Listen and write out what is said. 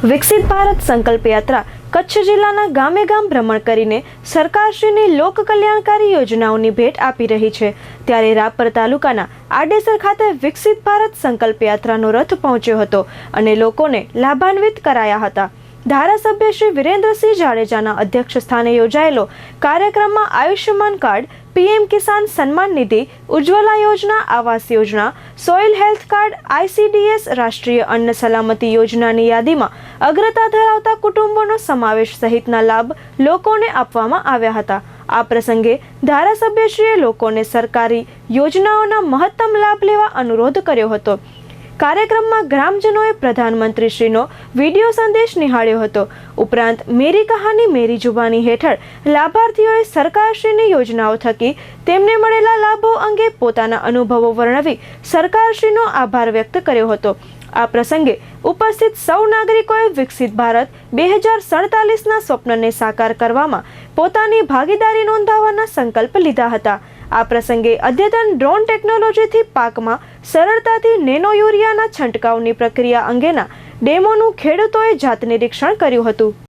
વિકસિત ભારત સંકલ્પ યાત્રા કચ્છ જિલ્લાના ગામે ગામ ભ્રમણ કરીને સરકારશ્રીની લોક કલ્યાણકારી યોજનાઓની ભેટ આપી રહી છે। ત્યારે રાપર તાલુકાના આડેસર ખાતે વિકસિત ભારત સંકલ્પ યાત્રાનો રથ પહોંચ્યો હતો અને લોકોને લાભાન્વિત કરાયા હતા। ધારાસભ્ય શ્રી વિરેન્દ્રસિંહ જાડેજાના અધ્યક્ષ સ્થાને યોજાયેલો કાર્યક્રમમાં આયુષ્યમાન કાર્ડ, પીએમ કિસાન સન્માન નિધિ, ઉજ્જવલા યોજના, Awas Yojana, soil health card, ICDS, રાષ્ટ્રીય અન્ન સલામતી યોજનાની યાદીમાં અગ્રતા ધરાવતા કુટુંબોનો સમાવેશ સહિતના લાભ લોકોને આપવામાં આવ્યા હતા। આ પ્રસંગે ધારાસભ્યશ્રીએ લોકોને સરકારી યોજનાઓના મહત્તમ લાભ લેવા અનુરોધ કર્યો હતો। કાર્યક્રમમાં ગ્રામજનોએ પ્રધાનમંત્રીશ્રીનો વિડીયો સંદેશ નિહાળ્યો હતો। ઉપરાંત મેરી કહાની મેરી જુબાની હેઠળ લાભાર્થીઓએ સરકારશ્રીની યોજનાઓ થકી તેમને મળેલા લાભો અંગે પોતાના અનુભવો વર્ણવી સરકારશ્રીનો આભાર વ્યક્ત કર્યો હતો। આ પ્રસંગે ઉપસ્થિત સૌ નાગરિકોએ વિકસિત ભારત 2047ના સ્વપ્નને સાકાર કરવામાં પોતાની ભાગીદારી નોંધાવવાના સંકલ્પ લીધા હતા। આ પ્રસંગે અદ્યતન ડ્રોન ટેકનોલોજીથી પાકમાં સરળતાથી નેનો યુરિયાના છંટકાવની પ્રક્રિયા અંગેના ડેમોનું ખેડૂતોએ જાત નિરીક્ષણ કર્યું હતું।